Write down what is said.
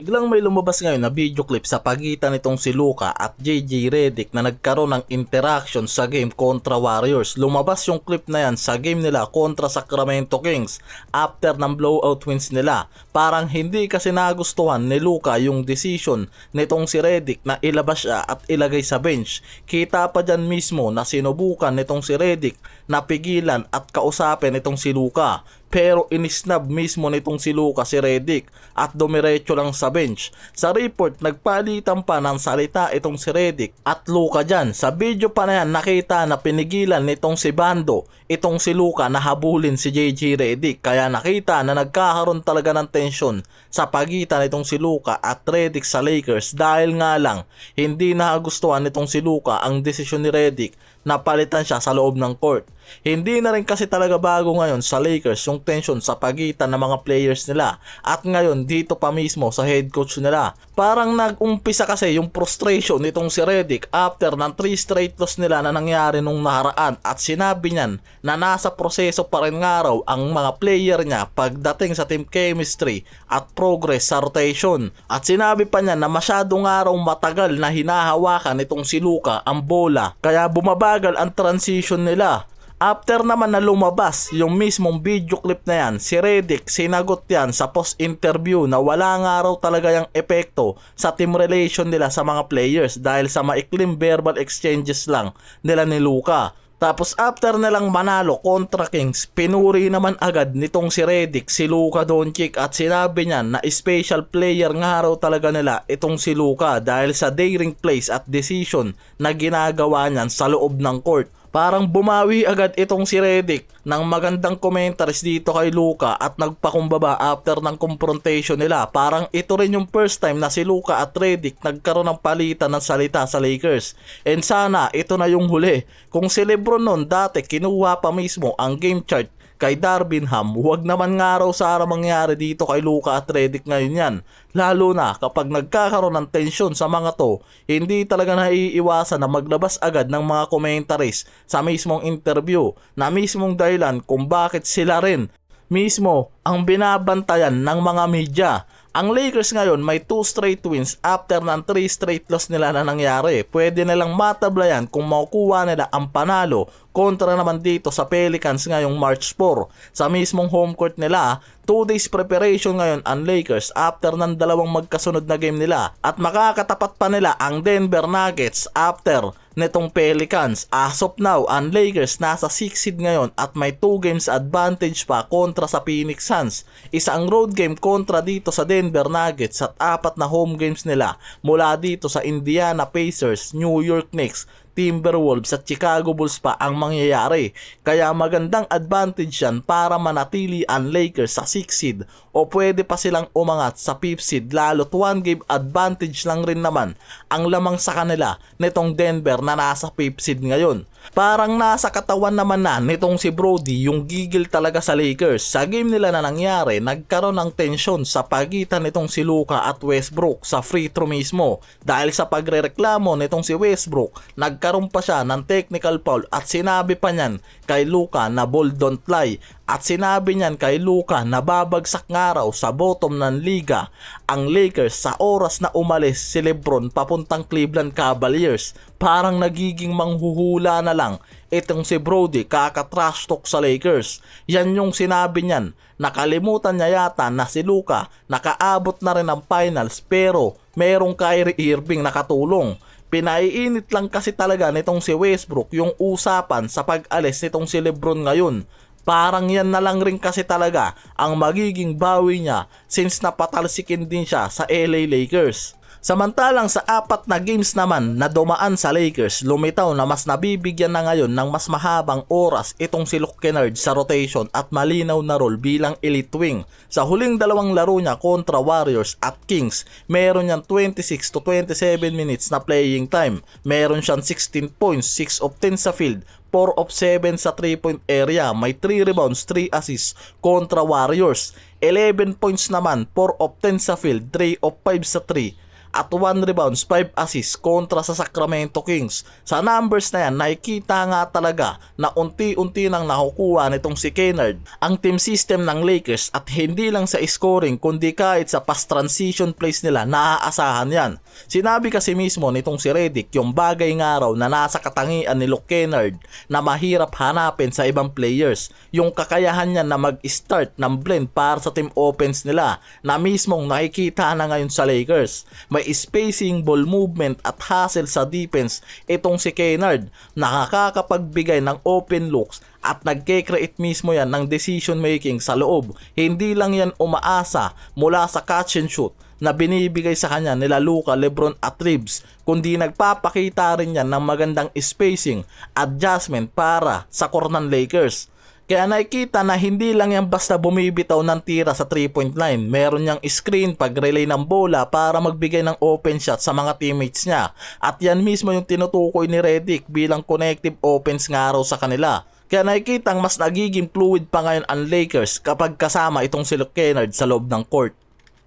Biglang may lumabas ngayon na video clip sa pagitan nitong si Luka at JJ Redick na nagkaroon ng interaction sa game kontra Warriors. Lumabas yung clip na yan sa game nila kontra Sacramento Kings after ng blowout wins nila. Parang hindi kasi nagustuhan ni Luka yung decision nitong si Redick na ilabas siya at ilagay sa bench. Kita pa dyan mismo na sinubukan nitong si Redick na pigilan at kausapin nitong si Luka. Pero inisnab mismo nitong si Luka si Redick at dumiretso lang sa bench. Sa report, nagpalitan pa ng salita itong si Redick at Luka dyan. Sa video pa na yan, nakita na pinigilan nitong si Bando itong si Luka na habulin si JJ Redick. Kaya nakita na nagkakaroon talaga ng tensyon sa pagitan nitong si Luka at Redick sa Lakers dahil nga lang hindi nagustuhan nitong si Luka ang desisyon ni Redick na palitan siya sa loob ng court. Hindi na rin kasi talaga bago ngayon sa Lakers yung tension sa pagitan ng mga players nila at ngayon dito pa mismo sa head coach nila. Parang nag-umpisa kasi yung frustration nitong si Redick after ng 3 straight loss nila na nangyari nung nakaraan at sinabi niyan na nasa proseso pa rin nga raw ang mga player niya pagdating sa team chemistry at progress sa rotation. At sinabi pa niya na masyado nga raw matagal na hinahawakan nitong si Luka ang bola kaya bumabagal ang transition nila. After naman na lumabas yung mismong video clip na yan, si Redick sinagot yan sa post-interview na wala nga raw talaga yung epekto sa team relation nila sa mga players dahil sa maikling verbal exchanges lang nila ni Luka. Tapos after nilang manalo kontra Kings, pinuri naman agad nitong si Redick si Luka Doncic at sinabi niya na special player nga raw talaga nila itong si Luka dahil sa daring plays at decision na ginagawa niyan sa loob ng court. Parang bumawi agad itong si Redick ng magandang commentaries dito kay Luka at nagpakumbaba after ng confrontation nila. Parang ito rin yung first time na si Luka at Redick nagkaroon ng palitan ng salita sa Lakers. And sana ito na yung huli. Kung si LeBron nun dati kinuha pa mismo ang game chart kay Darvin Ham, huwag naman nga raw sana mangyari dito kay Luka at Redick ngayon yan. Lalo na kapag nagkakaroon ng tensyon sa mga to, hindi talaga naiiwasan na maglabas agad ng mga commentaries sa mismong interview na mismong dahilan kung bakit sila rin mismo ang binabantayan ng mga media. Ang Lakers ngayon may 2 straight wins after ng 3 straight loss nila na nangyari. Pwede nilang matablayan kung makukuha nila ang panalo kontra naman dito sa Pelicans ngayong March 4. Sa mismong home court nila, 2 days preparation ngayon ang Lakers after ng dalawang magkasunod na game nila. At makakatapat pa nila ang Denver Nuggets after netong Pelicans. As of now, ang Lakers nasa 6 seed ngayon at may 2 games advantage pa kontra sa Phoenix Suns. Isa ang road game kontra dito sa Denver Nuggets at 4 na home games nila mula dito sa Indiana Pacers, New York Knicks, Timberwolves at Chicago Bulls pa ang mangyayari. Kaya magandang advantage yan para manatili ang Lakers sa 6 seed o pwede pa silang umangat sa 5th seed lalo't 1 game advantage lang rin naman ang lamang sa kanila nitong Denver na nasa 5th seed ngayon. Parang nasa katawan naman na nitong si Brody yung gigil talaga sa Lakers. Sa game nila na nangyari, nagkaroon ng tensyon sa pagitan nitong si Luka at Westbrook sa free throw mismo. Dahil sa pagrereklamo nitong si Westbrook, nagkaroon pa siya ng technical foul at sinabi pa niyan kay Luka na ball don't lie. At sinabi niyan kay Luka na babagsak nga raw sa bottom ng liga ang Lakers sa oras na umalis si LeBron papuntang Cleveland Cavaliers. Parang nagiging manghuhula na lang itong si Brody kaka-trash talk sa Lakers. Yan yung sinabi niyan. Nakalimutan niya yata na si Luka nakaabot na rin ng finals pero merong Kyrie Irving nakatulong. Pinaiinit lang kasi talaga nitong si Westbrook yung usapan sa pag-alis nitong si LeBron ngayon. Parang yan na lang rin kasi talaga ang magiging bawi niya since napatalsikin din siya sa LA Lakers. Samantalang sa 4 na games naman na dumaan sa Lakers, lumitaw na mas nabibigyan na ngayon ng mas mahabang oras itong si Luke Kennard sa rotation at malinaw na role bilang elite wing. Sa huling dalawang laro niya kontra Warriors at Kings, meron niyang 26 to 27 minutes na playing time. Meron siyang 16 points, 6 of 10 sa field, 4 of 7 sa 3-point area, may 3 rebounds, 3 assists kontra Warriors. 11 points naman, 4 of 10 sa field, 3 of 5 sa 3. at 1 rebounds, 5 assists kontra sa Sacramento Kings. Sa numbers na yan, nakikita nga talaga na unti-unti nang nakukuha nitong si Kennard ang team system ng Lakers, at hindi lang sa scoring kundi kahit sa pass transition plays nila naaasahan yan. Sinabi kasi mismo nitong si Redick yung bagay nga raw na nasa katangian ni Luke Kennard na mahirap hanapin sa ibang players, yung kakayahan niya na mag-start ng blend para sa team offense nila na mismong nakikita na ngayon sa Lakers. May spacing, ball movement at hustle sa defense itong si Kennard, nakakapagbigay ng open looks at nagke-create mismo yan ng decision making sa loob. Hindi lang yan umaasa mula sa catch and shoot na binibigay sa kanya nila Luka, Lebron at Reeves, kundi nagpapakita rin yan ng magandang spacing, adjustment para sa core ng Lakers. Kaya nakikita na hindi lang yan basta bumibitaw ng tira sa 3-point line. Meron niyang screen pag-relay ng bola para magbigay ng open shot sa mga teammates niya. At yan mismo yung tinutukoy ni Redick bilang connective offense nga raw sa kanila. Kaya nakikita mas nagiging fluid pa ngayon ang Lakers kapag kasama itong si Luke Kennard sa loob ng court.